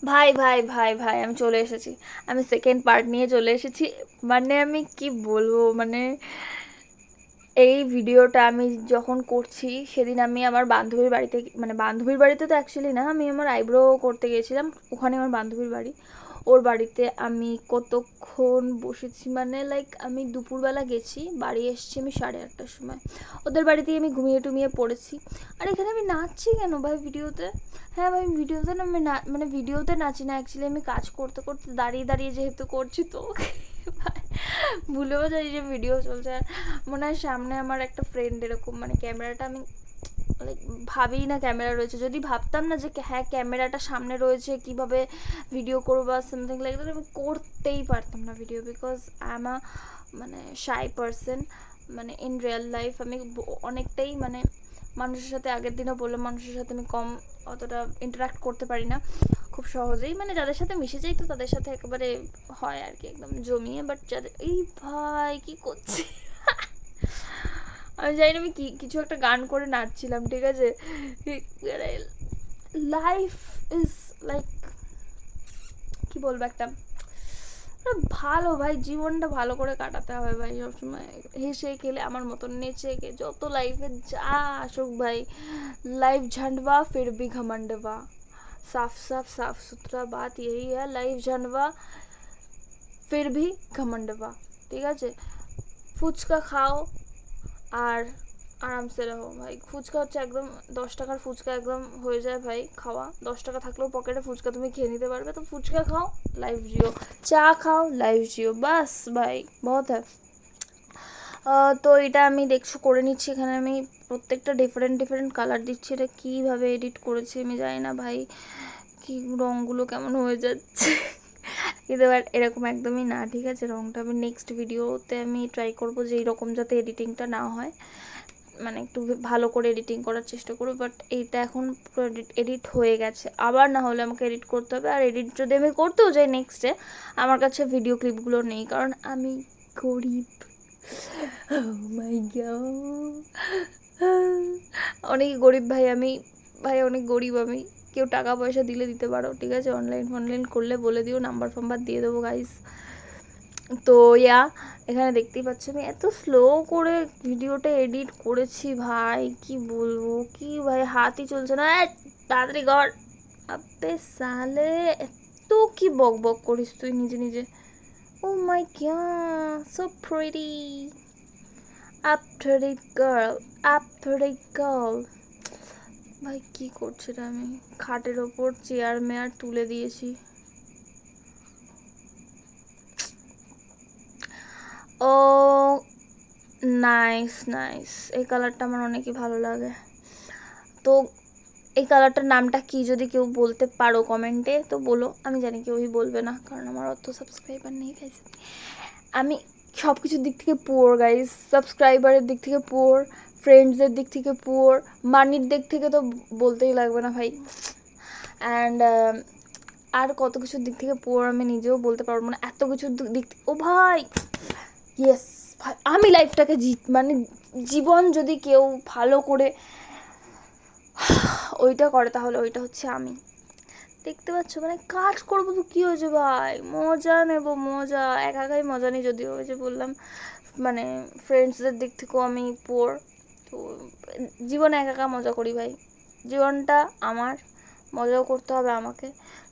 ভাই ভাই ভাই ভাই আমি চলে এসেছি। আমি সেকেন্ড পার্ট নিয়ে চলে এসেছি। মানে আমি কি বলবো, মানে এই ভিডিওটা আমি যখন করছি সেদিন আমি আমার বান্ধবীর বাড়িতে, মানে বান্ধবীর বাড়িতে তো অ্যাকচুয়ালি না, আমি আমার আইব্রো করতে গিয়েছিলাম, ওখানে আমার বান্ধবীর বাড়ি। ওর বাড়িতে আমি কতক্ষণ বসেছি, মানে লাইক আমি দুপুরবেলা গেছি, বাড়ি এসেছি আমি 8:30টার সময়। ওদের বাড়িতেই আমি ঘুমিয়ে টুমিয়ে পড়েছি। আর এখানে আমি নাচছি কেন ভাই ভিডিওতে? হ্যাঁ ভাই ভিডিওতে না আমি মানে ভিডিওতে নাচি না, অ্যাকচুয়ালি আমি কাজ করতে করতে দাঁড়িয়ে দাঁড়িয়ে যেহেতু করছি তো ভুলেও যাই যে ভিডিও চলছে। আর মনে হয় সামনে আমার একটা ফ্রেন্ড এরকম, মানে ক্যামেরাটা আমি লাইক ভাবিই না ক্যামেরা রয়েছে। যদি ভাবতাম না যে হ্যাঁ ক্যামেরাটা সামনে রয়েছে কীভাবে ভিডিও করবো বা সামথিং লাইক দ্যাট, আমি করতেই পারতাম না video, because I am a মানে শাই পারসন। মানে ইন রিয়েল লাইফ আমি অনেকটাই মানে মানুষের সাথে, আগের দিনও বললাম, মানুষের সাথে আমি কম অতটা ইন্টারাক্ট করতে পারি না খুব সহজেই। মানে যাদের সাথে মিশে যাই তো তাদের সাথে একেবারে হয় আর কি, একদম জমিয়ে। বাট যাদের এই ভাই কি করছি আমি জানি না, আমি কিছু একটা গান করে নাচছিলাম, ঠিক আছে। লাইফ ইজ লাইক কি বলবো, একটা ভালো ভাই, জীবনটা ভালো করে কাটাতে হবে ভাই সবসময়। হেসে খেলে আমার মতন নেচে কে যত লাইফে যা আসুক ভাই, लाइफ झंडवा फिर भी घमंडवा, साफ साफ साफ सुथरा बात यही है, लाइफ झंडवा फिर भी घमंडवा। ঠিক আছে, ফুচকা খাও আর আরামসে রাখো ভাই। ফুচকা হচ্ছে একদম 10 টাকার ফুচকা একদম হয়ে যায় ভাই খাওয়া। 10 টাকা থাকলেও পকেটে ফুচকা তুমি খেয়ে নিতে পারবে। তো ফুচকা খাও, লাইফ জিও। চা খাও, লাইফ জিও, বাস ভাই বহুত হ্যাঁ। তো এটা আমি দেখছো করে নিচ্ছি। এখানে আমি প্রত্যেকটা ডিফারেন্ট ডিফারেন্ট কালার দিচ্ছি। এটা কীভাবে এডিট করেছি আমি জানি না ভাই, কি রঙগুলো কেমন হয়ে যাচ্ছে কিন্তু বাট এরকম একদমই না, ঠিক আছে। রঙটা আমি নেক্সট ভিডিওতে আমি ট্রাই করবো যে এইরকম যাতে এডিটিংটা না হয়, মানে একটু ভালো করে এডিটিং করার চেষ্টা করবো। বাট এইটা এখন পুরো এডিট হয়ে গেছে, আবার না হলে আমাকে এডিট করতে হবে। আর এডিট যদি আমি করতেও যাই নেক্সটে, আমার কাছে ভিডিও ক্লিপগুলো নেই, কারণ আমি গরিব। মাই গড, অনেক গরিব ভাই আমি, ভাই অনেক গরিব আমি। কেউ টাকা পয়সা দিলে দিতে পারো, ঠিক আছে, অনলাইন ফনলাইন করলে বলে দিও, নাম্বার ফাম্বার দিয়ে দেবো গাইস। তো ইয়া এখানে দেখতেই পাচ্ছ আমি এত স্লো করে ভিডিওটা এডিট করেছি ভাই, কি বলবো, কি ভাই হাতই চলছে না। তাড়াতাড়ি কর, আবে সালে এত কি বক বক করিস তুই নিজে নিজে। Oh my God, so pretty, আপ প্রিটি গার্ল, আপ প্রিটি গার্ল। ভাই কি করছে রে, আমি খাটের ওপর চেয়ার মেয়ার তুলে দিয়েছি। ও নাইস নাইস, এই কালারটা আমার অনেকই ভালো লাগে। তো এই কালারটার নামটা কি যদি কেউ বলতে পারো কমেন্টে তো বলো। আমি জানি কেউই বলবে না, কারণ আমার অত সাবস্ক্রাইবার নেই গাইজ। আমি সব কিছুর দিক থেকে পুয়ার গাইজ, সাবস্ক্রাইবারের দিক থেকে পুয়ার, ফ্রেন্ডসদের দিক থেকে পুয়ার, মানির দিক থেকে তো বলতেই লাগবে না ভাই। অ্যান্ড আর কত কিছুর দিক থেকে পুয়ার আমি নিজেও বলতে পারবো না, এত কিছুর দিক ও ভাই ইয়েস ভাই। আমি লাইফটাকে মানে জীবন যদি কেউ ভালো করে ওইটা করে তাহলে ওইটা হচ্ছে আমি। দেখতে পাচ্ছ মানে কাজ করবো তো কী হয়েছে ভাই, মজা নেবো মজা, একা একাই মজা নিই। যদিও ওই যে বললাম মানে ফ্রেন্ডসদের দিক থেকেও আমি পোর, তো জীবনে একা একা মজা করি ভাই। জীবনটা আমার, মজাও করতে হবে আমাকে।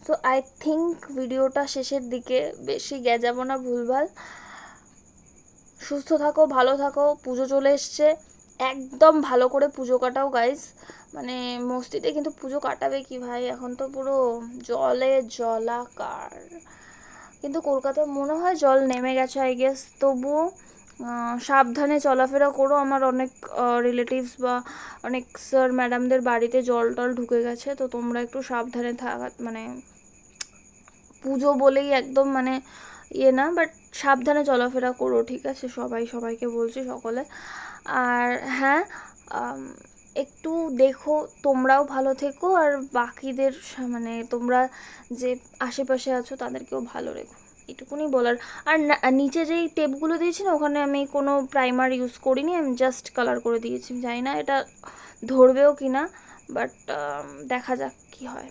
সো আই থিঙ্ক ভিডিওটা শেষের দিকে বেশি গেজাবো না ভুলভাল। সুস্থ থাকো, ভালো থাকো, পুজো চলে এসছে, একদম ভালো করে পুজো কাটাও গাইস। মানে মস্তিতে কিন্তু পুজো কাটাবে কি ভাই, এখন তো পুরো জলে জলাকার। কিন্তু কলকাতায় মনে হয় জল নেমে গেছে আই গেস। তবুও সাবধানে চলাফেরা করো। আমার অনেক রিলেটিভস বা অনেক স্যার ম্যাডামদের বাড়িতে জল টল ঢুকে গেছে, তো তোমরা একটু সাবধানে থাকা, মানে পুজো বলেই একদম মানে ইয়ে না, বাট সাবধানে চলাফেরা করো, ঠিক আছে। সবাই সবাইকে বলছি, সকলে। আর হ্যাঁ, একটু দেখো তোমরাও ভালো থেকো, আর বাকিদের মানে তোমরা যে আশেপাশে আছো তাদেরকেও ভালো রেখো, এটুকুনি বলার। আর নিচে যেই টেপগুলো দিয়েছি না, ওখানে আমি কোনো প্রাইমার ইউজ করিনি, আমি জাস্ট কালার করে দিয়েছি। জানি না এটা ধরবেও কি না, বাট দেখা যাক কী হয়।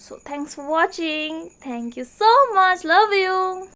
So thanks for watching, thank you so much, love you.